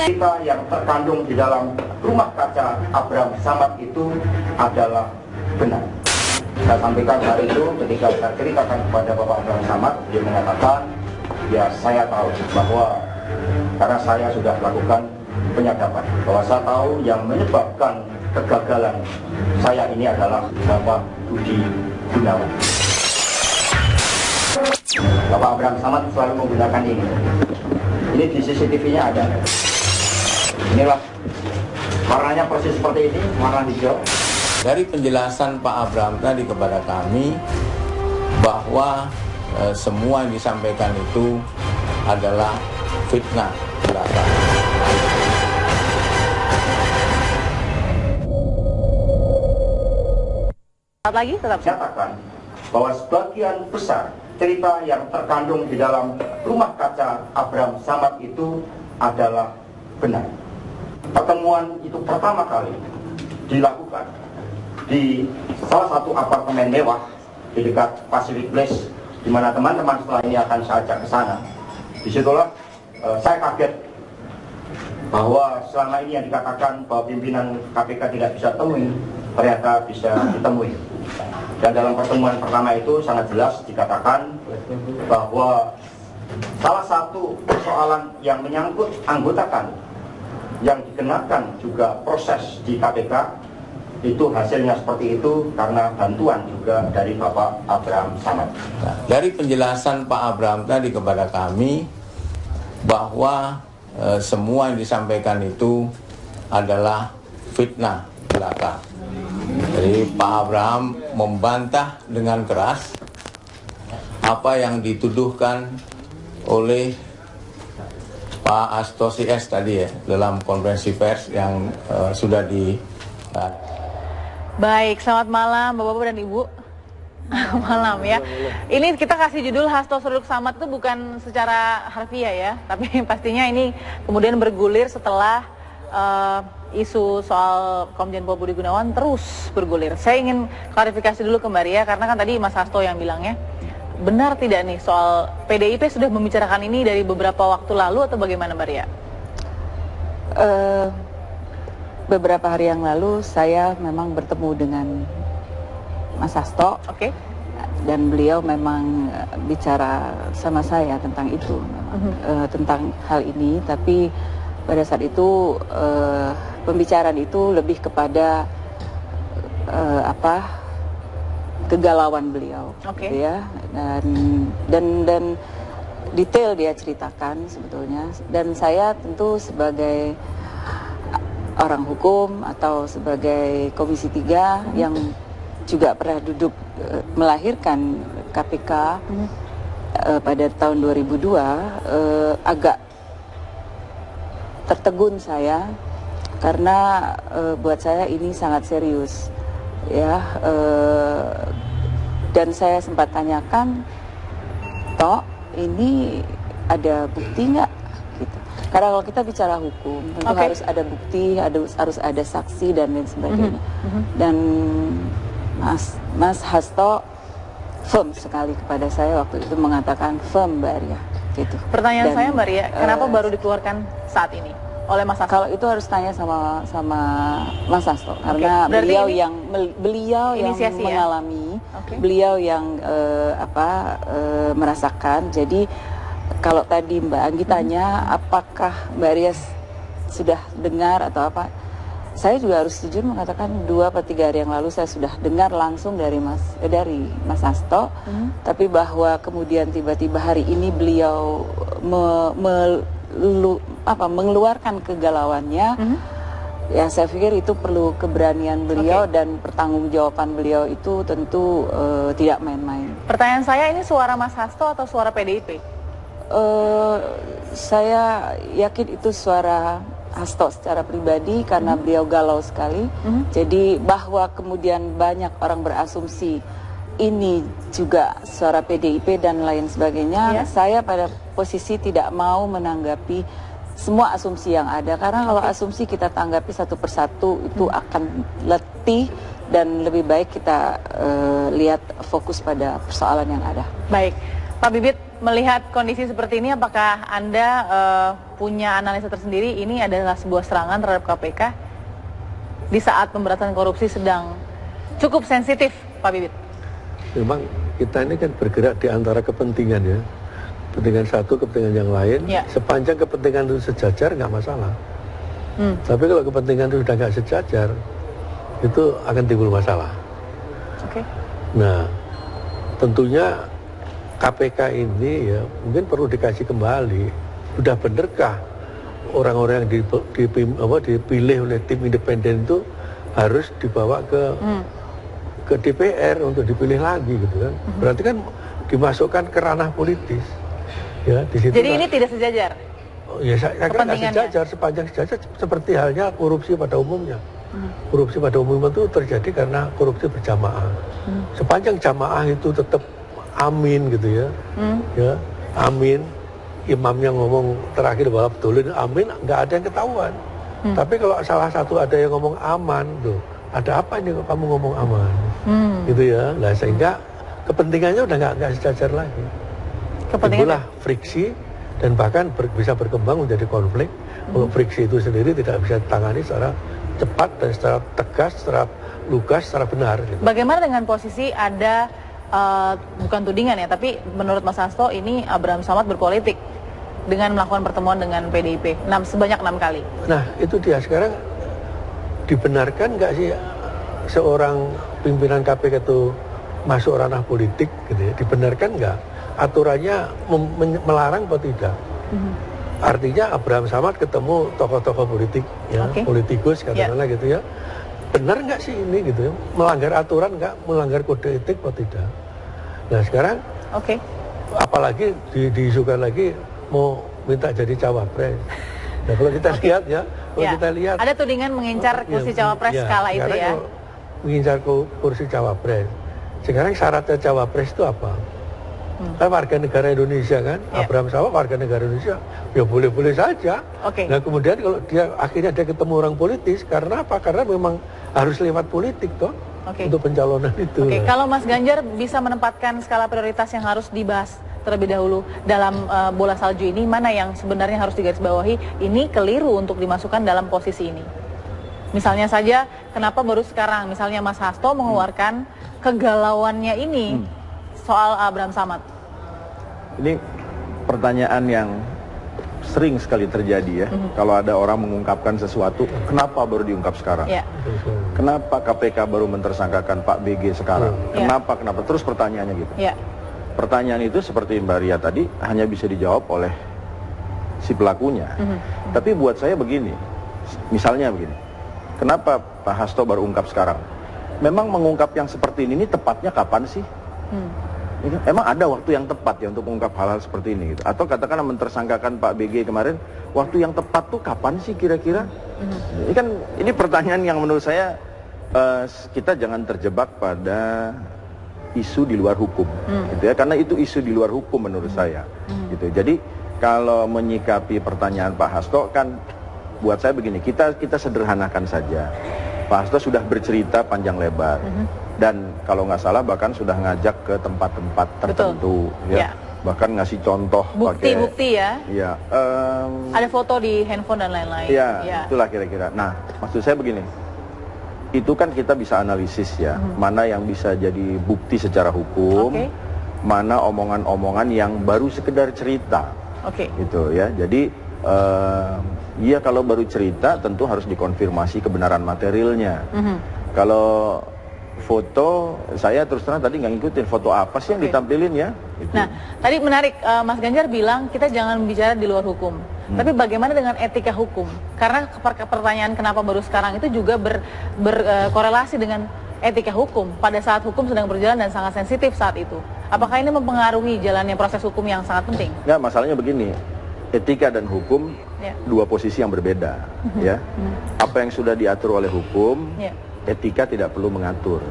Cerita yang terkandung di dalam Rumah Kaca Abraham Samad itu adalah benar. Saya sampaikan hari itu ketika saya ceritakan kepada Bapak Abraham Samad, dia mengatakan, ya saya tahu bahwa karena saya sudah melakukan penyadapan, bahwa saya tahu yang menyebabkan kegagalan saya ini adalah Bapak Budi Gunawan. Bapak Abraham Samad selalu menggunakan ini. Ini di CCTV-nya ada. Inilah warnanya persis seperti ini, warna hijau. Dari penjelasan Pak Abraham tadi kepada kami bahwa semua yang disampaikan itu adalah fitnah belaka. Tetap nyatakan bahwa sebagian besar cerita yang terkandung di dalam Rumah Kaca Abraham Samad itu adalah benar. Pertemuan itu pertama kali dilakukan di salah satu apartemen mewah di dekat Pacific Place, di mana teman-teman setelah ini akan saya ajak ke sana. Disitulah saya kaget bahwa selama ini yang dikatakan bahwa pimpinan KPK tidak bisa temui, ternyata bisa ditemui. Dan dalam pertemuan pertama itu sangat jelas dikatakan bahwa salah satu persoalan yang menyangkut anggota kami yang dikenakan juga proses di KPK itu hasilnya seperti itu karena bantuan juga dari Bapak Abraham Samad. Nah, dari penjelasan Pak Abraham tadi kepada kami bahwa semua yang disampaikan itu adalah fitnah belaka. Jadi Pak Abraham membantah dengan keras apa yang dituduhkan oleh Pak Hasto CS tadi ya dalam konferensi pers yang sudah di. Baik, selamat malam Bapak-Bapak dan Ibu. Malam ya. Ini kita kasih judul Hasto Seruduk Samad itu bukan secara harfiah ya, tapi pastinya ini kemudian bergulir setelah isu soal Komjen Pol Budi Gunawan terus bergulir. Saya ingin klarifikasi dulu ke Mbak Ria, karena kan tadi Mas Hasto yang bilangnya, benar tidak nih soal PDIP sudah membicarakan ini dari beberapa waktu lalu atau bagaimana Mbak Ria? Beberapa hari yang lalu saya memang bertemu dengan Mas Hasto. Oke. Dan beliau memang bicara sama saya tentang itu, tentang hal ini. Tapi pada saat itu pembicaraan itu lebih kepada kegalauan beliau, okay. Gitu ya. Dan detail dia ceritakan sebetulnya. Dan saya tentu sebagai orang hukum atau sebagai Komisi 3 yang juga pernah duduk melahirkan KPK pada tahun 2002, agak tertegun saya karena buat saya ini sangat serius ya, dan saya sempat tanyakan, toh ini ada bukti nggak gitu. Karena kalau kita bicara hukum tentu harus ada bukti, harus ada saksi dan lain sebagainya. Dan Mas Hasto firm sekali kepada saya waktu itu, mengatakan firm Mbak Ria gitu. Pertanyaan saya Mbak Ria, kenapa baru dikeluarkan saat ini oleh Mas Hasto? Kalau itu harus tanya sama Mas Hasto, karena beliau yang mengalami, beliau yang merasakan. Jadi kalau tadi Mbak Anggi tanya apakah Mbak Ria sudah dengar atau apa, saya juga harus jujur mengatakan 2 atau 3 hari yang lalu saya sudah dengar langsung dari Mas Hasto, tapi bahwa kemudian tiba-tiba hari ini beliau mengeluarkan kegalauannya, ya saya pikir itu perlu keberanian beliau dan pertanggungjawaban beliau itu tentu tidak main-main. Pertanyaan saya, ini suara Mas Hasto atau suara PDIP? Saya yakin itu suara Hasto secara pribadi karena beliau galau sekali. Jadi bahwa kemudian banyak orang berasumsi ini juga suara PDIP dan lain sebagainya, saya pada posisi tidak mau menanggapi semua asumsi yang ada, karena kalau asumsi kita tanggapi satu persatu itu akan letih dan lebih baik kita lihat fokus pada persoalan yang ada. Baik, Pak Bibit, melihat kondisi seperti ini, apakah Anda punya analisa tersendiri ini adalah sebuah serangan terhadap KPK di saat pemberantasan korupsi sedang cukup sensitif, Pak Bibit? Memang kita ini kan bergerak di antara kepentingan ya. Kepentingan satu, kepentingan yang lain. Ya. Sepanjang kepentingan itu sejajar nggak masalah. Tapi kalau kepentingan itu sudah nggak sejajar, itu akan timbul masalah. Oke. Nah, tentunya KPK ini ya mungkin perlu dikaji kembali. Sudah benarkah orang-orang yang dipilih oleh tim independen itu harus dibawa ke DPR untuk dipilih lagi gitu kan? Berarti kan dimasukkan ke ranah politis. Ya, di situ. Jadi ini tidak sejajar. Oh, ya saya kira nggak sejajar, sepanjang sejajar seperti halnya korupsi pada umumnya. Korupsi pada umumnya itu terjadi karena korupsi berjamaah. Sepanjang jamaah itu tetap amin gitu ya, ya amin. Imamnya ngomong terakhir bahwa betulin amin, nggak ada yang ketahuan. Tapi kalau salah satu ada yang ngomong aman, tuh ada apa ini kamu ngomong aman, gitu ya. Nah sehingga kepentingannya udah nggak sejajar lagi. Itulah friksi dan bahkan bisa berkembang menjadi konflik. Kalau friksi itu sendiri tidak bisa ditangani secara cepat dan secara tegas, secara lugas, secara benar. Gitu. Bagaimana dengan posisi ada bukan tudingan ya, tapi menurut Mas Hasto ini Abraham Samad berpolitik dengan melakukan pertemuan dengan PDIP sebanyak 6 kali. Nah itu dia sekarang dibenarkan nggak sih seorang pimpinan KPK itu masuk ranah politik gitu ya? Dibenarkan nggak? Aturannya melarang atau tidak? Artinya Abraham Samad ketemu tokoh-tokoh politik ya, politikus katakanlah gitu ya. Benar nggak sih ini gitu ya? Melanggar aturan nggak? Melanggar kode etik atau tidak? Nah sekarang apalagi diisukan lagi mau minta jadi cawapres. Nah kalau kita lihat ya, kita lihat ada tudingan mengincar kursi cawapres kala itu ya. Mengincar kursi cawapres. Sekarang syaratnya cawapres itu apa? Kan warga negara Indonesia kan, Abraham Samad warga negara Indonesia, ya boleh-boleh saja. Nah kemudian kalau dia akhirnya dia ketemu orang politis, karena apa? Karena memang harus lewat politik toh untuk pencalonan itu. Kalau Mas Ganjar bisa menempatkan skala prioritas yang harus dibahas terlebih dahulu dalam bola salju ini, mana yang sebenarnya harus digarisbawahi, ini keliru untuk dimasukkan dalam posisi ini? Misalnya saja, kenapa baru sekarang, misalnya Mas Hasto mengeluarkan kegalauannya ini soal Abraham Samad? Ini pertanyaan yang sering sekali terjadi ya. Kalau ada orang mengungkapkan sesuatu, kenapa baru diungkap sekarang? Kenapa KPK baru mentersangkakan Pak BG sekarang? Kenapa? Terus pertanyaannya gitu. Pertanyaan itu seperti Mbak Ria tadi hanya bisa dijawab oleh si pelakunya. Tapi buat saya begini, misalnya begini, kenapa Pak Hasto baru ungkap sekarang? Memang mengungkap yang seperti ini tepatnya kapan sih? Emang ada waktu yang tepat ya untuk mengungkap hal-hal seperti ini gitu? Atau katakanlah mentersangkakan Pak BG kemarin, waktu yang tepat tuh kapan sih kira-kira? Ini pertanyaan yang menurut saya kita jangan terjebak pada isu di luar hukum, gitu ya, karena itu isu di luar hukum menurut saya, gitu. Jadi kalau menyikapi pertanyaan Pak Hasto kan, buat saya begini, kita sederhanakan saja. Pak Hasto sudah bercerita panjang lebar, dan kalau nggak salah bahkan sudah ngajak ke tempat-tempat tertentu, ya. Bahkan ngasih contoh bukti-bukti ya. Ya. Ada foto di handphone dan lain-lain. Ya, itulah kira-kira. Nah, maksud saya begini. Itu kan kita bisa analisis ya, mana yang bisa jadi bukti secara hukum, mana omongan-omongan yang baru sekedar cerita, gitu ya. Jadi ya kalau baru cerita tentu harus dikonfirmasi kebenaran materialnya. Kalau foto, saya terus terang tadi nggak ngikutin foto apa sih yang ditampilin ya. Gitu. Nah, tadi menarik, Mas Ganjar bilang kita jangan bicara di luar hukum. Tapi bagaimana dengan etika hukum? Karena pertanyaan kenapa baru sekarang itu juga berkorelasi dengan etika hukum pada saat hukum sedang berjalan dan sangat sensitif saat itu. Apakah ini mempengaruhi jalannya proses hukum yang sangat penting? Nggak, masalahnya begini, etika dan hukum dua posisi yang berbeda. Ya, apa yang sudah diatur oleh hukum, etika tidak perlu mengatur.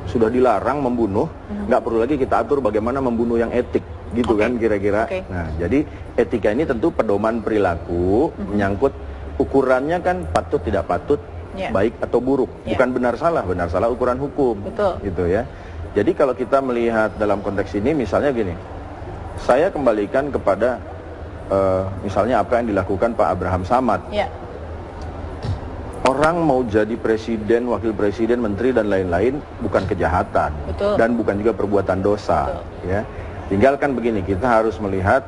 Sudah dilarang membunuh, nggak perlu lagi kita atur bagaimana membunuh yang etik. Gitu kan kira-kira. Nah, jadi etika ini tentu pedoman perilaku, menyangkut ukurannya kan patut tidak patut, baik atau buruk, bukan benar salah ukuran hukum. Gitu ya. Jadi kalau kita melihat dalam konteks ini misalnya gini, Saya kembalikan kepada misalnya apa yang dilakukan Pak Abraham Samad. Ya. Orang mau jadi presiden, wakil presiden, menteri dan lain-lain bukan kejahatan. Betul. Dan bukan juga perbuatan dosa. Betul. Ya, tinggalkan begini, kita harus melihat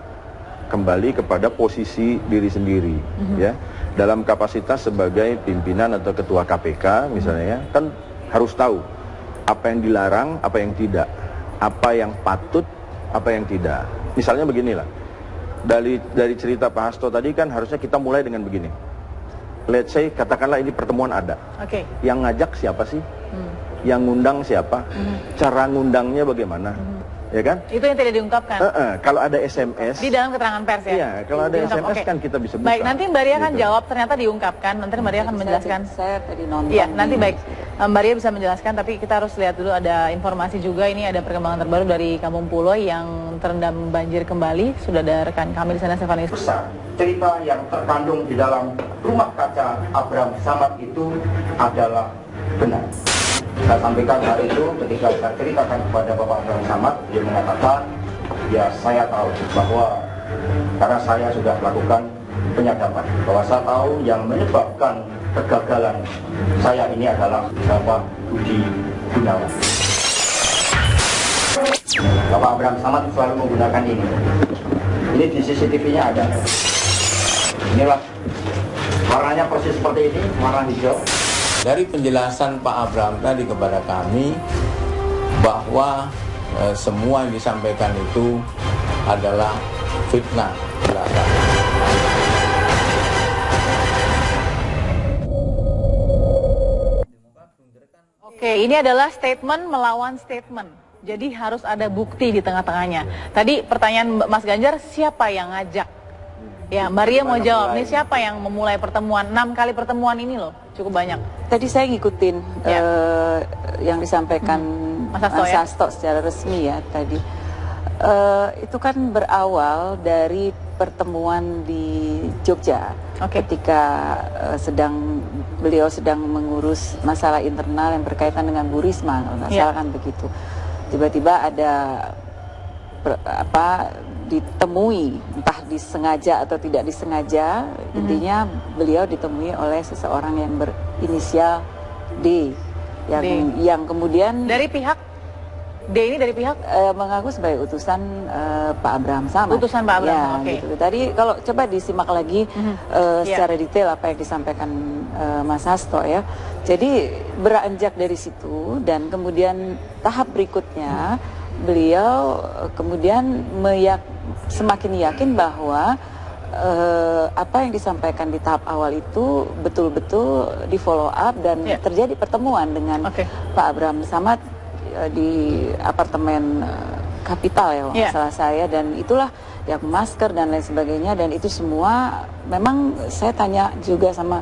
kembali kepada posisi diri sendiri. Ya, dalam kapasitas sebagai pimpinan atau ketua KPK misalnya, kan harus tahu apa yang dilarang, apa yang tidak, apa yang patut, apa yang tidak. Misalnya beginilah, dari cerita Pak Hasto tadi kan harusnya kita mulai dengan begini. Let's say, katakanlah ini pertemuan ada. Oke. Yang ngajak siapa sih? Yang ngundang siapa? Cara ngundangnya bagaimana? Ya kan? Itu yang tidak diungkapkan. Kalau ada SMS di dalam keterangan pers ya. Iya, kalau ada SMS kan kita bisa buka. Baik, nanti Mbak Ria akan jawab, ternyata diungkapkan. Nanti Mbak Ria akan menjelaskan. Saya tadi nonton. Iya, nanti baik. Mbak Ria bisa menjelaskan, tapi kita harus lihat dulu ada informasi juga. Ini ada perkembangan terbaru dari Kampung Pulo yang terendam banjir kembali. Sudah ada rekan kami di sana, Stefanus. Cerita yang terkandung di dalam rumah kaca Abraham Samad itu adalah benar. Saya sampaikan hari itu ketika saya ceritakan kepada Bapak Abraham Samad, dia mengatakan, ya saya tahu bahwa karena saya sudah melakukan penyadapan, bahwa saya tahu yang menyebabkan kegagalan saya ini adalah Bapak Budi Gunawan. Bapak Abraham Samad selalu menggunakan ini. Ini di CCTV-nya ada. Inilah warnanya persis seperti ini, warna hijau. Dari penjelasan Pak Abraham tadi kepada kami bahwa semua yang disampaikan itu adalah fitnah belaka. Oke, ini adalah statement melawan statement. Jadi harus ada bukti di tengah-tengahnya. Tadi pertanyaan Mas Ganjar, siapa yang ngajak? Ya, Mbak Ria mau jawab, ini siapa yang memulai pertemuan? 6 kali pertemuan ini loh, cukup banyak. Tadi saya ngikutin yang disampaikan Mas Hasto secara resmi ya tadi. Itu kan berawal dari pertemuan di Jogja. Ketika beliau sedang mengurus masalah internal yang berkaitan dengan Bu Risma, kalau nggak salah kan begitu. Tiba-tiba ada ditemui, entah disengaja atau tidak disengaja, intinya beliau ditemui oleh seseorang yang berinisial D, yang kemudian dari pihak D ini dari pihak mengaku sebagai utusan Pak Abraham Samad. Utusan Pak Abraham, gitu. Tadi kalau coba disimak lagi secara detail apa yang disampaikan Mas Hasto ya. Jadi beranjak dari situ dan kemudian tahap berikutnya beliau kemudian semakin yakin bahwa apa yang disampaikan di tahap awal itu betul-betul di follow up dan terjadi pertemuan dengan Pak Abraham Samad di apartemen Kapital ya salah saya, dan itulah yang masker dan lain sebagainya, dan itu semua memang saya tanya juga sama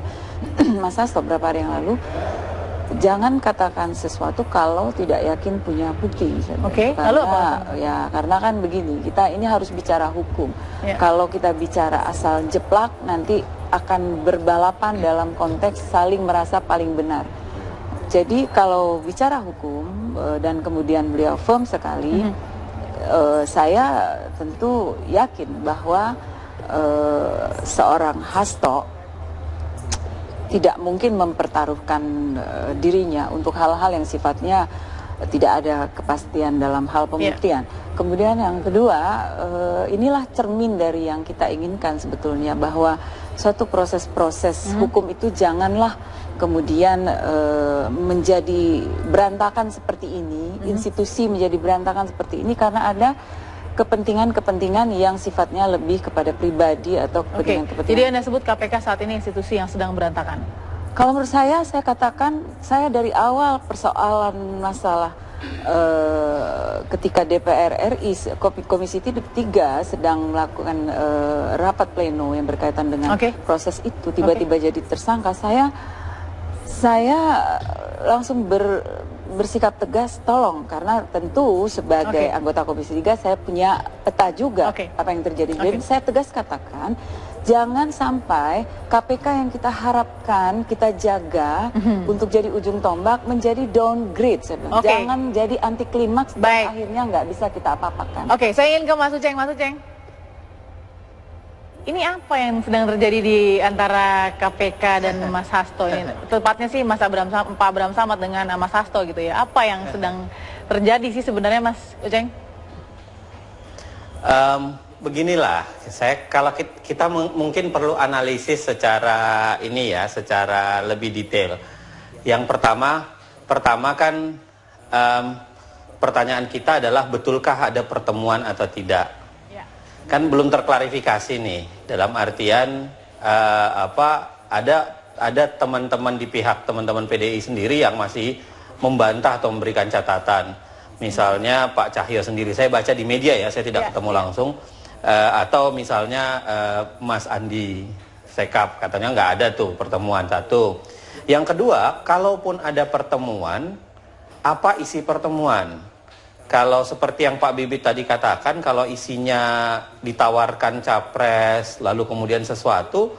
Mas Hasto beberapa hari yang lalu, jangan katakan sesuatu kalau tidak yakin punya bukti. Lalu apa? Ya karena kan begini, kita ini harus bicara hukum. Kalau kita bicara asal jeplak nanti akan berbalapan dalam konteks saling merasa paling benar. Jadi kalau bicara hukum dan kemudian beliau firm sekali, saya tentu yakin bahwa seorang Hasto tidak mungkin mempertaruhkan dirinya untuk hal-hal yang sifatnya tidak ada kepastian dalam hal pembuktian. Kemudian yang kedua, inilah cermin dari yang kita inginkan sebetulnya, bahwa suatu proses-proses hukum itu janganlah kemudian menjadi berantakan seperti ini, institusi menjadi berantakan seperti ini karena ada kepentingan-kepentingan yang sifatnya lebih kepada pribadi atau kepentingan-kepentingan. Jadi Anda sebut KPK saat ini institusi yang sedang berantakan? Kalau menurut saya katakan, saya dari awal persoalan masalah ketika DPR RI, Komisi 3 sedang melakukan rapat pleno yang berkaitan dengan proses itu, tiba-tiba jadi tersangka, saya langsung bersikap tegas, tolong, karena tentu sebagai anggota Komisi 3 saya punya peta juga apa yang terjadi. Jadi saya tegas katakan, Jangan sampai KPK yang kita harapkan, kita jaga untuk jadi ujung tombak menjadi downgrade. Jangan jadi anti klimaks dan akhirnya nggak bisa kita apa-apakan. Oke, saya ingin ke Mas Uceng. Mas Uceng, ini apa yang sedang terjadi di antara KPK dan Mas Hasto ini? Tepatnya sih Pak Abraham Samad dengan Mas Hasto gitu ya. Apa yang sedang terjadi sih sebenarnya, Mas Uceng? Beginilah, kalau kita mungkin perlu analisis secara ini ya, secara lebih detail. Yang pertama kan pertanyaan kita adalah betulkah ada pertemuan atau tidak? Ya. Kan belum terklarifikasi nih, dalam artian ada teman-teman di pihak teman-teman PDI sendiri yang masih membantah atau memberikan catatan. Misalnya Pak Cahyo sendiri, saya baca di media ya, saya tidak ketemu langsung. Atau misalnya Mas Andi Sekap katanya nggak ada tuh pertemuan, satu. Yang kedua, kalaupun ada pertemuan, apa isi pertemuan? Kalau seperti yang Pak Bibit tadi katakan, kalau isinya ditawarkan capres lalu kemudian sesuatu,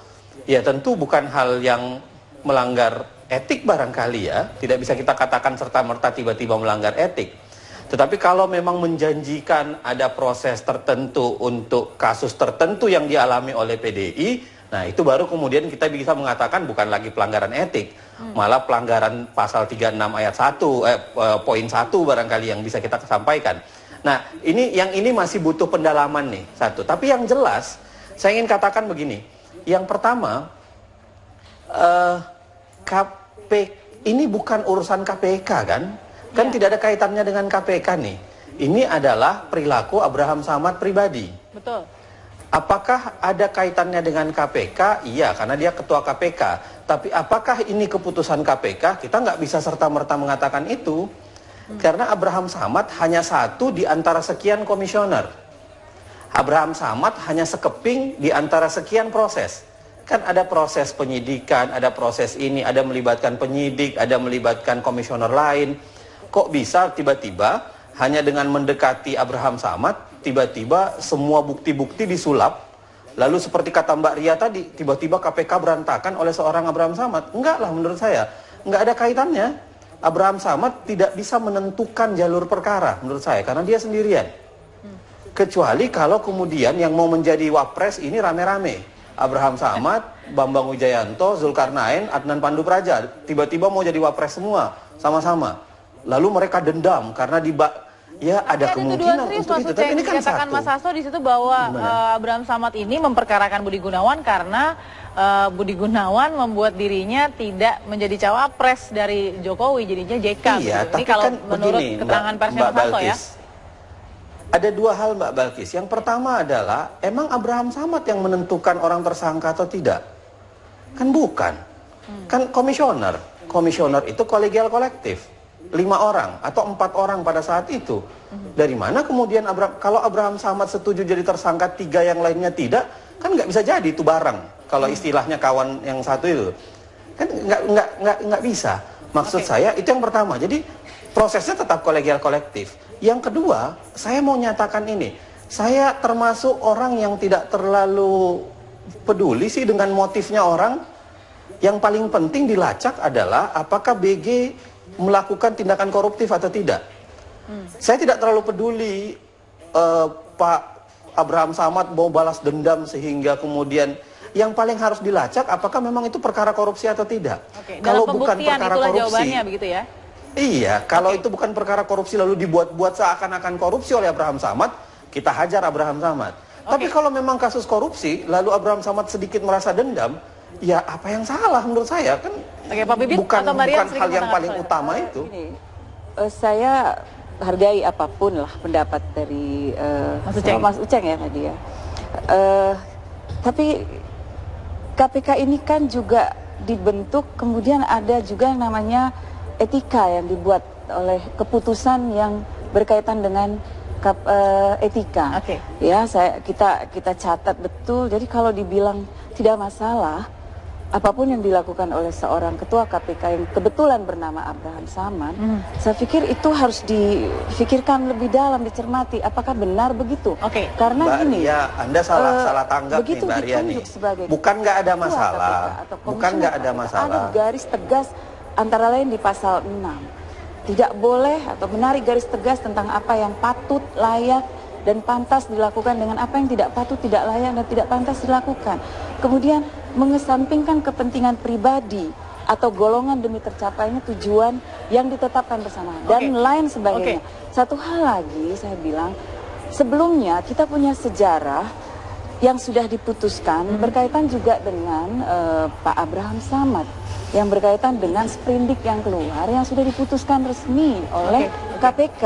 ya tentu bukan hal yang melanggar etik barangkali ya. Tidak bisa kita katakan serta-merta tiba-tiba melanggar etik. Tetapi kalau memang menjanjikan ada proses tertentu untuk kasus tertentu yang dialami oleh PDI, nah itu baru kemudian kita bisa mengatakan bukan lagi pelanggaran etik, malah pelanggaran pasal 36 ayat 1, poin 1 barangkali yang bisa kita sampaikan. Nah, ini masih butuh pendalaman nih, satu. Tapi yang jelas, saya ingin katakan begini. Yang pertama, ini bukan urusan KPK kan? Kan tidak ada kaitannya dengan KPK nih. Ini adalah perilaku Abraham Samad pribadi. Betul. Apakah ada kaitannya dengan KPK? Iya, karena dia ketua KPK. Tapi apakah ini keputusan KPK? Kita nggak bisa serta-merta mengatakan itu. Karena Abraham Samad hanya satu di antara sekian komisioner. Abraham Samad hanya sekeping di antara sekian proses. Kan ada proses penyidikan, ada proses ini, ada melibatkan penyidik, ada melibatkan komisioner lain. Kok bisa tiba-tiba hanya dengan mendekati Abraham Samad, tiba-tiba semua bukti-bukti disulap, lalu seperti kata Mbak Ria tadi, tiba-tiba KPK berantakan oleh seorang Abraham Samad? Enggak lah menurut saya, enggak ada kaitannya. Abraham Samad tidak bisa menentukan jalur perkara menurut saya, karena dia sendirian. Kecuali kalau kemudian yang mau menjadi wapres ini rame-rame. Abraham Samad, Bambang Wijayanto, Zulkarnain, Adnan Pandu Praja, tiba-tiba mau jadi wapres semua, sama-sama. Lalu mereka dendam karena ada kemungkinan untuk itu. Tapi ini kan dikatakan Mas Hasto di situ bahwa Abraham Samad ini memperkarakan Budi Gunawan karena Budi Gunawan membuat dirinya tidak menjadi cawapres dari Jokowi, jadinya JK. Iya, gitu. Ini kalau kan menurut begini, keterangan persnya Mas Hasto ya. Ada dua hal Mbak Balkis. Yang pertama adalah, emang Abraham Samad yang menentukan orang tersangka atau tidak? Kan bukan. Kan komisioner. Komisioner itu kolegial kolektif. 5 orang atau 4 orang pada saat itu. Dari mana kemudian kalau Abraham Samad setuju jadi tersangka, 3 yang lainnya tidak, kan nggak bisa jadi itu bareng. Kalau istilahnya kawan yang satu itu, kan nggak bisa. Maksud saya itu yang pertama. Jadi prosesnya tetap kolegial kolektif. Yang kedua, saya mau nyatakan ini. Saya termasuk orang yang tidak terlalu peduli sih dengan motifnya orang. Yang paling penting dilacak adalah apakah BG melakukan tindakan koruptif atau tidak. Saya tidak terlalu peduli Pak Abraham Samad mau balas dendam sehingga kemudian yang paling harus dilacak apakah memang itu perkara korupsi atau tidak. Kalau bukan perkara korupsi, begitu ya? Iya, kalau itu bukan perkara korupsi lalu dibuat-buat seakan-akan korupsi oleh Abraham Samad, kita hajar Abraham Samad. Tapi kalau memang kasus korupsi lalu Abraham Samad sedikit merasa dendam, ya apa yang salah menurut saya kan? Pak Bibit, bukan hal yang paling utama itu. Saya hargai apapun lah pendapat dari Mas Uceng ya tadi ya. Tapi KPK ini kan juga dibentuk, kemudian ada juga yang namanya etika yang dibuat oleh keputusan yang berkaitan dengan etika. Okay. Ya, kita catat betul. Jadi kalau dibilang tidak masalah, apapun yang dilakukan oleh seorang ketua KPK yang kebetulan bernama Abraham Samad, saya pikir itu harus difikirkan lebih dalam, dicermati. Apakah benar begitu? Oke. Karena Mbak gini, Ria, Anda salah tanggap nih, Mbak Ria nih. Bukan nggak ada masalah. Bukan nggak ada masalah. Ada garis tegas antara lain di pasal 6. Tidak boleh atau menarik garis tegas tentang apa yang patut, layak, dan pantas dilakukan dengan apa yang tidak patut, tidak layak, dan tidak pantas dilakukan. Kemudian mengesampingkan kepentingan pribadi atau golongan demi tercapainya tujuan yang ditetapkan bersama dan lain sebagainya. Satu hal lagi saya bilang, sebelumnya kita punya sejarah yang sudah diputuskan berkaitan juga dengan Pak Abraham Samad, yang berkaitan dengan sprindik yang keluar yang sudah diputuskan resmi oleh KPK.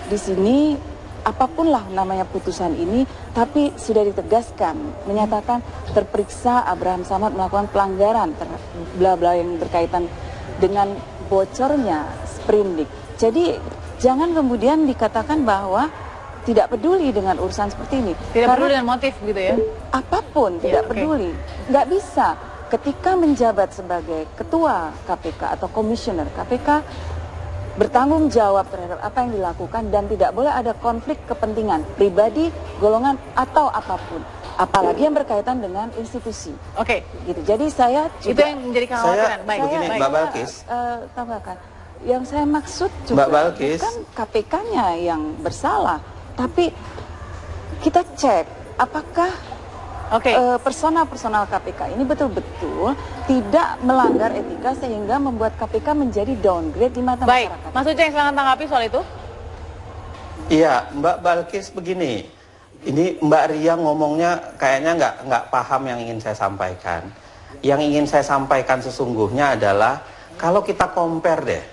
Di sini apapun lah namanya putusan ini, tapi sudah ditegaskan, menyatakan terperiksa Abraham Samad melakukan pelanggaran bla-bla yang berkaitan dengan bocornya sprindik. Jadi jangan kemudian dikatakan bahwa tidak peduli dengan urusan seperti ini. Tidak peduli dengan motif gitu ya? Apapun tidak peduli. Nggak bisa. Ketika menjabat sebagai ketua KPK atau komisioner KPK, bertanggung jawab terhadap apa yang dilakukan dan tidak boleh ada konflik kepentingan pribadi, golongan, atau apapun. Apalagi yang berkaitan dengan institusi. Gitu. Jadi saya juga... Itu yang menjadi kekhawatiran. Baik, begini, Mbak Balkis. Tambahkan. Yang saya maksud juga bukan KPK-nya yang bersalah, tapi kita cek apakah personal KPK ini betul-betul tidak melanggar etika sehingga membuat KPK menjadi downgrade di mata masyarakat. Baik, Mas Uceng silahkan tanggapi soal itu. Iya, Mbak Balkis begini, ini Mbak Ria ngomongnya kayaknya nggak paham yang ingin saya sampaikan. Yang ingin saya sampaikan sesungguhnya adalah kalau kita compare deh,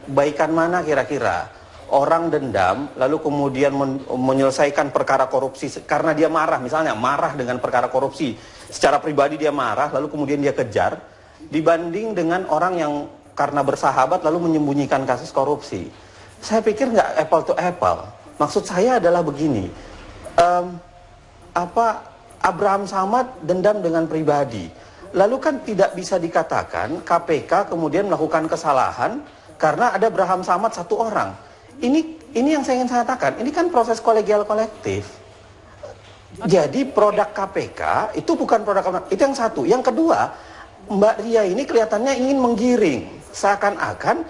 baikan mana kira-kira? Orang dendam, lalu kemudian menyelesaikan perkara korupsi karena dia marah, misalnya marah dengan perkara korupsi, secara pribadi dia marah, lalu kemudian dia kejar, dibanding dengan orang yang karena bersahabat lalu menyembunyikan kasus korupsi. Saya pikir nggak apple to apple. Maksud saya adalah begini, Abraham Samad dendam dengan pribadi, lalu kan tidak bisa dikatakan KPK kemudian melakukan kesalahan karena ada Abraham Samad satu orang. Ini yang saya ingin katakan, ini kan proses kolegial kolektif. Jadi produk KPK itu bukan produk KPK, itu yang satu. Yang kedua, Mbak Ria ini kelihatannya ingin menggiring, seakan-akan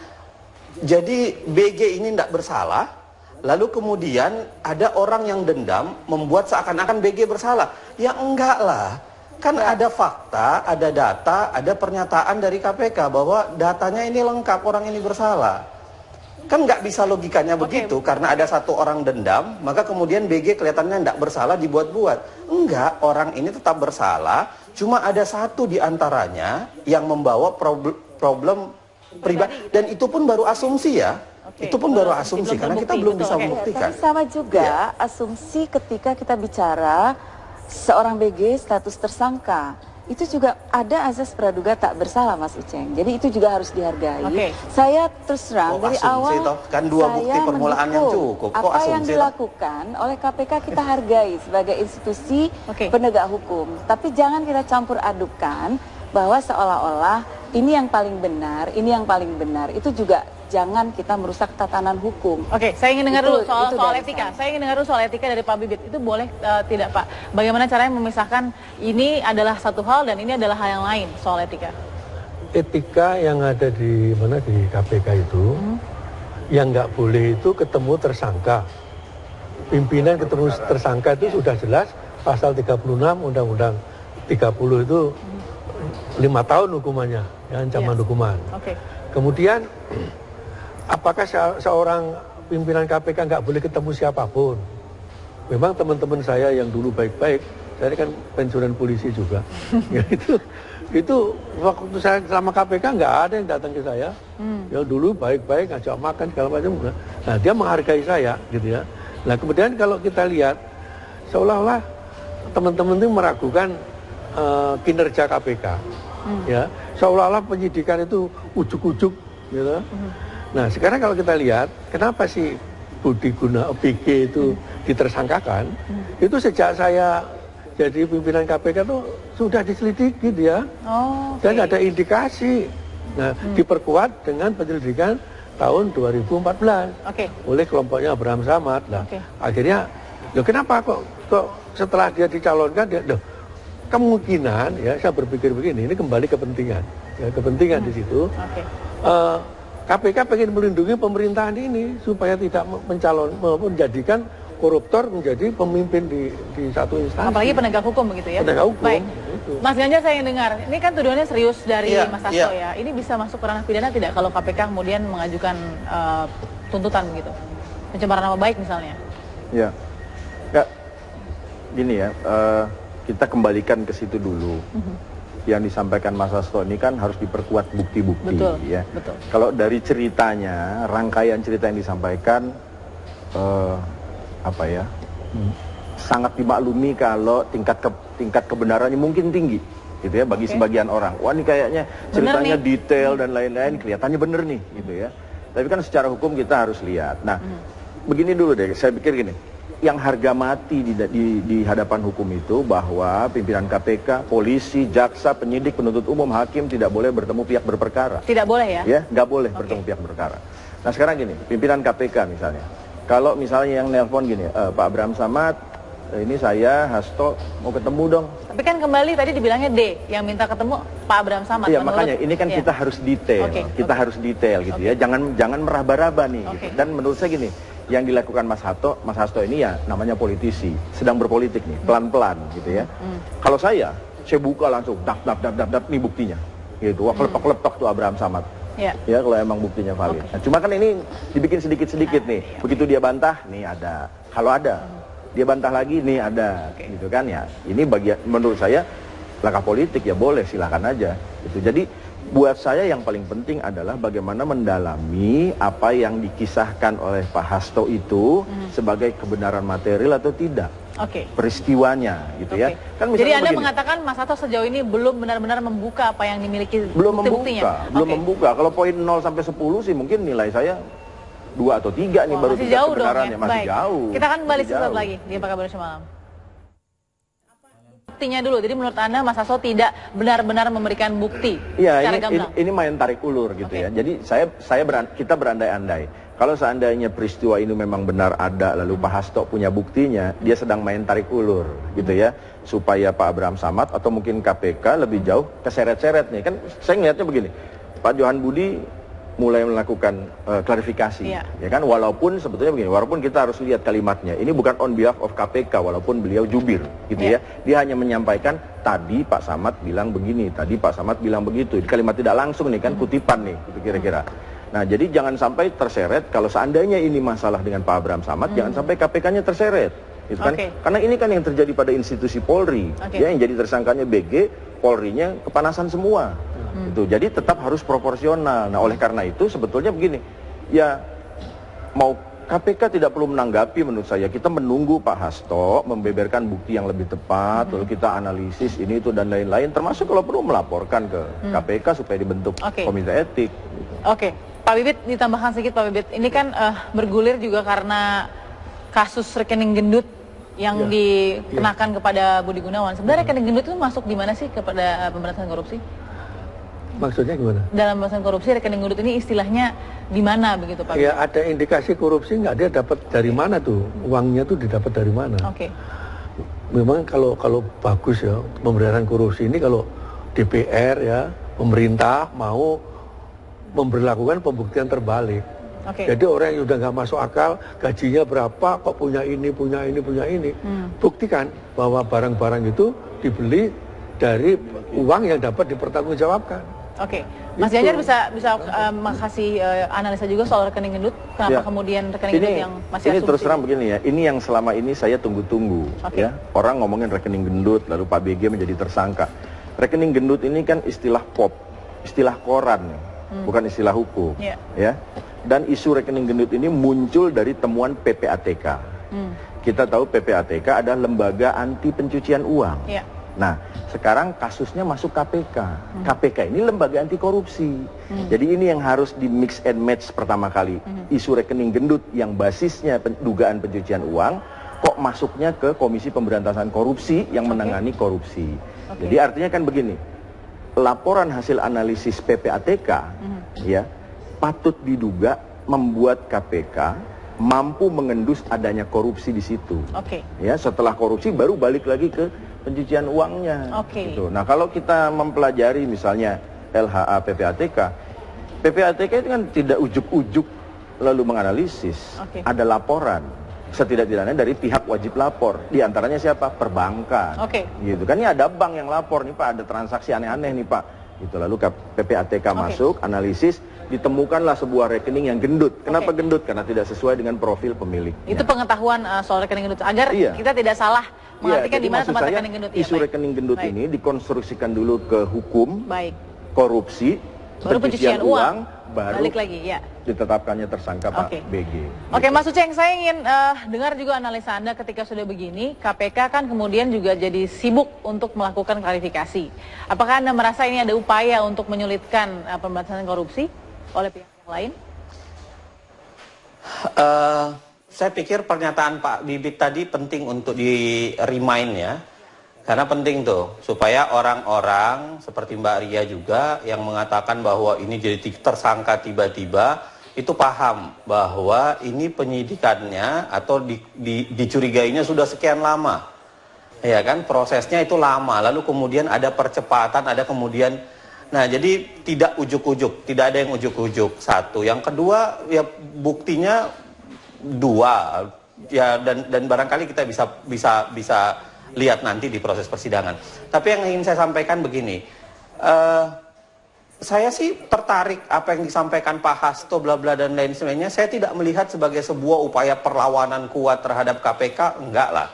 jadi BG ini tidak bersalah, lalu kemudian ada orang yang dendam membuat seakan-akan BG bersalah. Ya enggak lah, kan ada fakta, ada data, ada pernyataan dari KPK bahwa datanya ini lengkap, orang ini bersalah. Kan nggak bisa logikanya begitu, karena ada satu orang dendam, maka kemudian BG kelihatannya tidak bersalah dibuat-buat. Enggak, orang ini tetap bersalah, cuma ada satu di antaranya yang membawa problem pribadi, dan itu pun baru asumsi ya. Itu pun baru asumsi, karena kita belum bisa membuktikan. Tapi sama juga asumsi ketika kita bicara seorang BG status tersangka. Itu juga ada azas praduga tak bersalah, Mas Uceng. Jadi itu juga harus dihargai. Saya terus terang dari awal kan dua bukti permulaan yang cukup. Apa yang dilakukan oleh KPK kita hargai sebagai institusi penegak hukum. Tapi jangan kita campur adukan bahwa seolah-olah ini yang paling benar, ini yang paling benar. Itu juga jangan kita merusak tatanan hukum. Saya ingin dengar dulu soal etika. Saya ingin dengar dulu soal etika dari Pak Bibit. Itu boleh tidak Pak? Bagaimana caranya memisahkan ini adalah satu hal dan ini adalah hal yang lain soal etika? Etika yang ada di mana di KPK itu, yang nggak boleh itu ketemu tersangka. Pimpinan ketemu tersangka itu sudah jelas pasal 36 Undang-Undang 30 itu 5 tahun hukumannya, ancaman hukuman. Kemudian apakah seorang pimpinan KPK nggak boleh ketemu siapapun? Memang teman-teman saya yang dulu baik-baik, saya kan pensiunan polisi juga. Ya itu waktu saya selama KPK nggak ada yang datang ke saya. Ya dulu baik-baik, ngajak makan segala macam. Nah dia menghargai saya, gitu ya. Nah kemudian kalau kita lihat seolah-olah teman-teman itu meragukan kinerja KPK, ya seolah-olah penyidikan itu ujuk-ujuk, gitu. Nah sekarang kalau kita lihat kenapa sih Budi Guna BG itu ditersangkakan, itu sejak saya jadi pimpinan KPK tuh sudah diselidiki dia. Dan ada indikasi. Nah, diperkuat dengan penyelidikan tahun 2014 oleh kelompoknya Abraham Samad. Nah, akhirnya, loh kenapa kok setelah dia dicalonkan, loh kemungkinan ya saya berpikir begini, ini kembali kepentingan, ya kepentingan di situ. KPK pengen melindungi pemerintahan ini supaya tidak menjadikan koruptor menjadi pemimpin di satu instansi. Apalagi penegak hukum begitu ya. Penegak hukum. Baik. Itu. Mas Ganjar, saya ingin dengar, ini kan tuduhannya serius dari Mas Hasto ya. Ini bisa masuk ke ranah pidana tidak kalau KPK kemudian mengajukan tuntutan begitu? Pencemaran nama baik misalnya. Ya. Enggak. Gini ya, kita kembalikan ke situ dulu. Yang disampaikan Mas Hasto ini kan harus diperkuat bukti-bukti ya. Betul. Kalau dari ceritanya, rangkaian cerita yang disampaikan sangat dimaklumi kalau tingkat kebenarannya mungkin tinggi gitu ya bagi sebagian orang. Wah, ini kayaknya ceritanya detail dan lain-lain, kelihatannya bener nih gitu ya. Tapi kan secara hukum kita harus lihat. Nah, begini dulu deh, saya pikir gini. Yang harga mati di hadapan hukum itu bahwa pimpinan KPK, polisi, jaksa, penyidik, penuntut umum, hakim tidak boleh bertemu pihak berperkara. Tidak boleh ya? Ya, nggak boleh bertemu pihak berperkara. Nah sekarang gini, pimpinan KPK misalnya, kalau misalnya yang nelpon gini, Pak Abraham Samad, ini saya Hasto mau ketemu dong. Tapi kan kembali tadi dibilangnya D yang minta ketemu Pak Abraham Samad. Iya makanya ini kan kita harus detail, kita harus detail gitu ya, jangan meraba-raba nih. Gitu. Dan menurut saya gini. Yang dilakukan Mas Hasto ini ya namanya politisi, sedang berpolitik nih, pelan-pelan gitu ya. Kalau saya buka langsung, dap, nih buktinya. Gitu, wah klepak-klepak tuh Abraham Samad. Ya kalau emang buktinya valid. Nah, cuma kan ini dibikin sedikit-sedikit nih. Begitu dia bantah, nih ada. Kalau ada, dia bantah lagi, nih ada. Gitu kan ya. Ini bagian menurut saya langkah politik ya boleh, silakan aja. Gitu. Jadi buat saya yang paling penting adalah bagaimana mendalami apa yang dikisahkan oleh Pak Hasto itu sebagai kebenaran material atau tidak. Peristiwanya gitu ya. Kan jadi Anda mengatakan Mas Hasto sejauh ini belum benar-benar membuka apa yang dimiliki bukti-buktinya? Belum membuka. Kalau poin 0 sampai 10 sih mungkin nilai saya 2 atau 3 nih baru masih jauh kebenarannya. Dong, ya? Masih jauh. Kita akan kembali sesaat lagi di Apa Kabar Malam. Buktinya dulu, jadi menurut Anda Mas Hasto tidak benar-benar memberikan bukti secara gamblang? Ini main tarik ulur gitu ya. Jadi kita berandai-andai. Kalau seandainya peristiwa ini memang benar ada, lalu Pak Hasto punya buktinya, dia sedang main tarik ulur gitu ya, supaya Pak Abraham Samad atau mungkin KPK lebih jauh keseret-seret nih. Kan saya ngelihatnya begini, Pak Johan Budi mulai melakukan klarifikasi, ya kan, walaupun sebetulnya begini, walaupun kita harus lihat kalimatnya, ini bukan on behalf of KPK, walaupun beliau jubir, gitu ya, dia hanya menyampaikan, tadi Pak Samad bilang begini, tadi Pak Samad bilang begitu, kalimat tidak langsung nih kan, kutipan nih, gitu kira-kira. Nah, jadi jangan sampai terseret, kalau seandainya ini masalah dengan Pak Abraham Samad, jangan sampai KPK-nya terseret, gitu kan, karena ini kan yang terjadi pada institusi Polri, ya, yang jadi tersangkanya BG, Polri-nya kepanasan semua. Itu jadi tetap harus proporsional. Nah, oleh karena itu sebetulnya begini, ya mau KPK tidak perlu menanggapi menurut saya. Kita menunggu Pak Hasto membeberkan bukti yang lebih tepat, lalu kita analisis ini itu dan lain-lain, termasuk kalau perlu melaporkan ke KPK supaya dibentuk komite etik. Pak Bibit, ditambahkan sedikit Pak Bibit. Ini kan bergulir juga karena kasus rekening gendut yang dikenakan kepada Budi Gunawan. Sebenarnya rekening gendut itu masuk di mana sih kepada pemberantasan korupsi? Maksudnya gimana? Dalam pemberantasan korupsi rekening gendut ini istilahnya di mana begitu Pak? Ya ada indikasi korupsi nggak, dia dapat dari mana tuh? Uangnya tuh didapat dari mana? Memang kalau bagus ya pemberantasan korupsi ini, kalau DPR ya pemerintah mau memberlakukan pembuktian terbalik. Jadi orang yang udah nggak masuk akal, gajinya berapa, kok punya ini, punya ini. Buktikan bahwa barang-barang itu dibeli dari uang yang dapat dipertanggungjawabkan. Mas Ganjar bisa kasih analisa juga soal rekening gendut. Kenapa kemudian rekening gendut yang masih asumsi? Ini terus terang begini ya, ini yang selama ini saya tunggu-tunggu. Ya, orang ngomongin rekening gendut, lalu Pak BG menjadi tersangka. Rekening gendut ini kan istilah pop, istilah koran, bukan istilah hukum. Ya. Dan isu rekening gendut ini muncul dari temuan PPATK. Kita tahu PPATK adalah lembaga anti pencucian uang. Nah, sekarang kasusnya masuk KPK. KPK ini lembaga anti korupsi. Jadi ini yang harus di mix and match pertama kali. Isu rekening gendut yang basisnya dugaan pencucian uang kok masuknya ke Komisi Pemberantasan Korupsi yang menangani korupsi. Jadi artinya kan begini, laporan hasil analisis PPATK ya patut diduga membuat KPK mampu mengendus adanya korupsi di situ. Ya, setelah korupsi baru balik lagi ke pencucian uangnya. Gitu. Nah, kalau kita mempelajari misalnya LHA PPATK, PPATK itu kan tidak ujuk-ujuk lalu menganalisis, ada laporan. Setidak-tidaknya dari pihak wajib lapor, di antaranya siapa? Perbankan. Gitu kan, ini ada bank yang lapor nih Pak, ada transaksi aneh-aneh nih Pak. Gitu, lalu PPATK masuk, analisis, ditemukanlah sebuah rekening yang gendut. Kenapa gendut? Karena tidak sesuai dengan profil pemilik. Itu pengetahuan soal rekening gendut, agar kita tidak salah mengartikan di mana tempat rekening gendut. Isu rekening gendut ini dikonstruksikan dulu ke hukum, korupsi, baru pencucian uang, baru balik lagi, ya. Ditetapkannya tersangka Pak BG. Oke, Mas Uceng, saya ingin dengar juga analisa Anda ketika sudah begini, KPK kan kemudian juga jadi sibuk untuk melakukan klarifikasi. Apakah Anda merasa ini ada upaya untuk menyulitkan pemberantasan korupsi oleh pihak yang lain? Saya pikir pernyataan Pak Bibit tadi penting untuk di-remind ya. Karena penting tuh, supaya orang-orang seperti Mbak Ria juga yang mengatakan bahwa ini jadi tersangka tiba-tiba, itu paham bahwa ini penyidikannya atau dicurigainya sudah sekian lama. Ya kan, prosesnya itu lama, lalu kemudian ada percepatan, ada kemudian, nah jadi tidak ujuk-ujuk, tidak ada yang ujuk-ujuk, satu. Yang kedua, ya buktinya dua, ya dan barangkali kita bisa lihat nanti di proses persidangan. Tapi yang ingin saya sampaikan begini, saya sih tertarik apa yang disampaikan Pak Hasto bla bla dan lain sebagainya. Saya tidak melihat sebagai sebuah upaya perlawanan kuat terhadap KPK, enggak lah.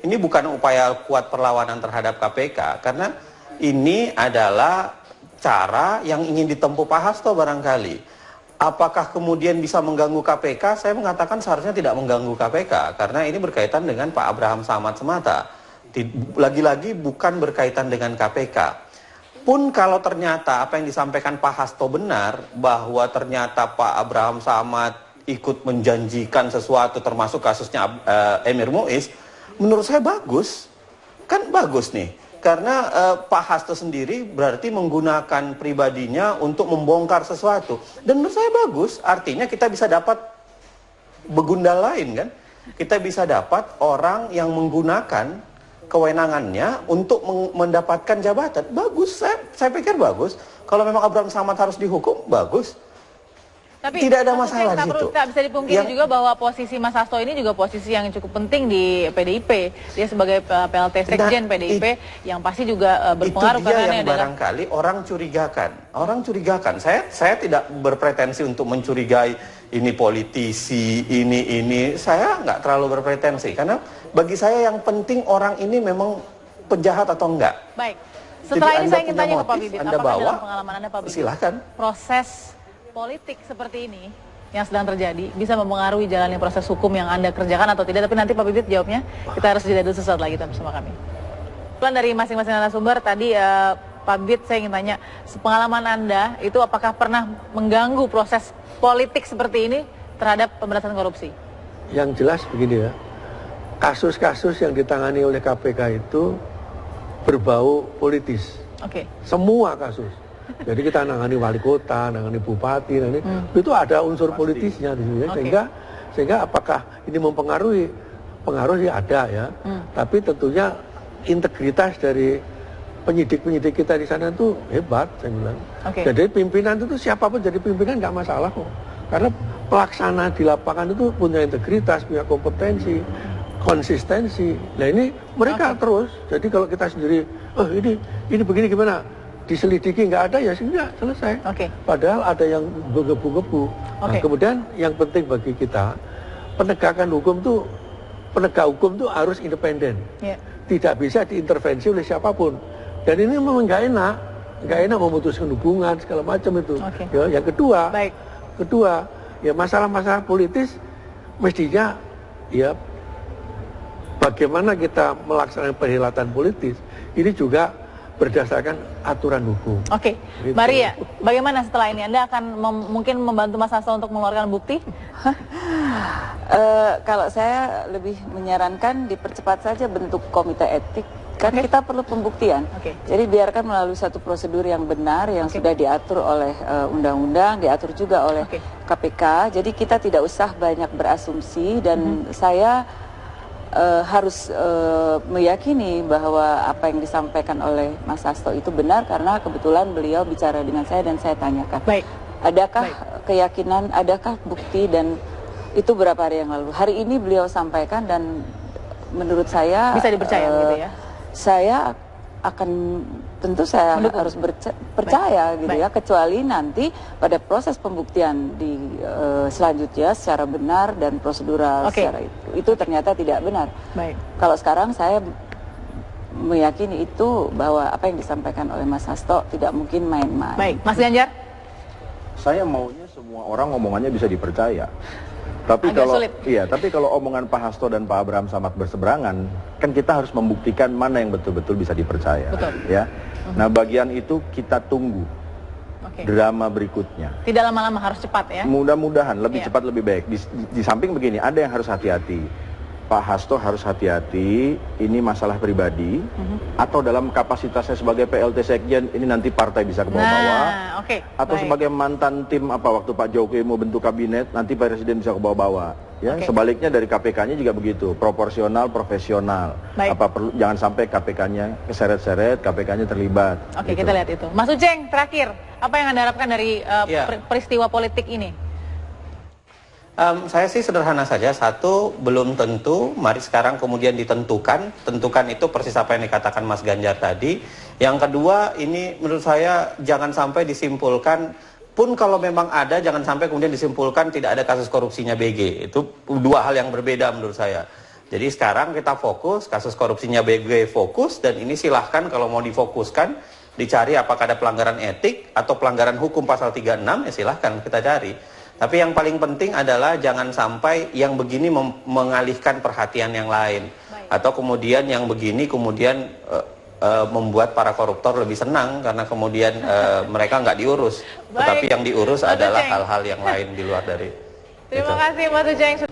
Ini bukan upaya kuat perlawanan terhadap KPK, karena ini adalah cara yang ingin ditempuh Pak Hasto barangkali. Apakah kemudian bisa mengganggu KPK? Saya mengatakan seharusnya tidak mengganggu KPK, karena ini berkaitan dengan Pak Abraham Samad semata. Lagi-lagi bukan berkaitan dengan KPK. Pun kalau ternyata apa yang disampaikan Pak Hasto benar, bahwa ternyata Pak Abraham Samad ikut menjanjikan sesuatu termasuk kasusnya Emir Muiz, menurut saya bagus. Kan bagus nih. Karena Pak Hasto sendiri berarti menggunakan pribadinya untuk membongkar sesuatu. Dan menurut saya bagus, artinya kita bisa dapat begundal lain kan. Kita bisa dapat orang yang menggunakan kewenangannya untuk mendapatkan jabatan. Bagus, saya pikir bagus. Kalau memang Abraham Samad harus dihukum, bagus. Tapi tidak ada masalah di situ. Tak bisa dipungkiri juga bahwa posisi Mas Hasto ini juga posisi yang cukup penting di PDIP. Dia sebagai PLT Sekjen PDIP yang pasti juga berpengaruh. Itu dia yang barangkali orang curigakan. Orang curigakan. Saya tidak berpretensi untuk mencurigai ini politisi, ini. Saya nggak terlalu berpretensi. Karena bagi saya yang penting orang ini memang penjahat atau enggak. Baik. Setelah ini saya ingin tanya ke Pak Bibit. Apakah dalam pengalaman Anda Pak Bibit, silahkan, proses politik seperti ini yang sedang terjadi bisa mempengaruhi jalannya proses hukum yang Anda kerjakan atau tidak? Tapi nanti Pak Bibit jawabnya. Kita harus jeda dulu sesaat lagi bersama kami. Plan dari masing-masing narasumber tadi, Pak Bibit, saya ingin tanya, pengalaman Anda itu apakah pernah mengganggu proses politik seperti ini terhadap pemberantasan korupsi? Yang jelas begini ya, kasus-kasus yang ditangani oleh KPK itu berbau politis. Semua kasus. Jadi kita nangani wali kota, nangani bupati, itu ada unsur politisnya di sini, sehingga apakah ini mempengaruhi? Pengaruh ya ada ya, tapi tentunya integritas dari penyidik-penyidik kita di sana itu hebat, saya bilang. Jadi pimpinan itu siapapun jadi pimpinan nggak masalah kok, karena pelaksana di lapangan itu punya integritas, punya kompetensi, konsistensi. Nah ini mereka terus. Jadi kalau kita sendiri, ini begini gimana? Diselidiki nggak ada ya sehingga selesai. Padahal ada yang bergebu-gebu. Nah, kemudian yang penting bagi kita, penegak hukum tuh harus independen. Tidak bisa diintervensi oleh siapapun. Dan ini memang nggak enak memutuskan hubungan segala macam itu. Ya, yang kedua, ya masalah-masalah politis mestinya ya bagaimana kita melaksanakan perhelatan politis ini juga berdasarkan aturan hukum. Oke, Gitu. Maria, bagaimana setelah ini? Anda akan mungkin membantu Mas Hasto untuk mengeluarkan bukti? Kalau saya lebih menyarankan dipercepat saja bentuk komite etik. Kan kita perlu pembuktian. Jadi biarkan melalui satu prosedur yang benar, yang sudah diatur oleh undang-undang, diatur juga oleh KPK. Jadi kita tidak usah banyak berasumsi dan saya harus meyakini bahwa apa yang disampaikan oleh Mas Hasto itu benar karena kebetulan beliau bicara dengan saya dan saya tanyakan. Adakah keyakinan, adakah bukti, dan itu berapa hari yang lalu. Hari ini beliau sampaikan dan menurut saya bisa dipercaya gitu ya. Saya akan tentu saya harus percaya gitu ya, kecuali nanti pada proses pembuktian di selanjutnya secara benar dan prosedural secara itu ternyata tidak benar. Kalau sekarang saya meyakini itu bahwa apa yang disampaikan oleh Mas Hasto tidak mungkin main-main. Baik, Mas Ganjar? Saya maunya semua orang omongannya bisa dipercaya. Tapi kalau omongan Pak Hasto dan Pak Abraham Samad berseberangan, kan kita harus membuktikan mana yang betul-betul bisa dipercaya. Ya. Nah, bagian itu kita tunggu drama berikutnya. Tidak lama-lama, harus cepat ya. Mudah-mudahan lebih cepat lebih baik. Di samping begini, ada yang harus hati-hati. Pak Hasto harus hati-hati, ini masalah pribadi, atau dalam kapasitasnya sebagai PLT Sekjen, ini nanti partai bisa ke bawah-bawah, atau sebagai mantan tim waktu Pak Jokowi mau bentuk kabinet, nanti Presiden bisa ke bawah-bawah. Ya, sebaliknya dari KPK-nya juga begitu, proporsional, profesional. Jangan sampai KPK-nya keseret-seret, KPK-nya terlibat. Gitu. Kita lihat itu. Mas Uceng, terakhir, apa yang Anda harapkan dari peristiwa politik ini? Saya sih sederhana saja. Satu, belum tentu. Mari sekarang kemudian ditentukan. Tentukan itu persis apa yang dikatakan Mas Ganjar tadi. Yang kedua, ini menurut saya jangan sampai disimpulkan. Pun kalau memang ada, jangan sampai kemudian disimpulkan tidak ada kasus korupsinya BG. Itu dua hal yang berbeda menurut saya. Jadi sekarang kita fokus, kasus korupsinya BG fokus. Dan ini silahkan kalau mau difokuskan, dicari apakah ada pelanggaran etik atau pelanggaran hukum pasal 36, ya silahkan kita cari. Tapi yang paling penting adalah jangan sampai yang begini mengalihkan perhatian yang lain. Atau kemudian yang begini kemudian membuat para koruptor lebih senang karena kemudian mereka nggak diurus. Tetapi yang diurus adalah hal-hal yang lain di luar dari itu. Terima kasih Mas Uceng.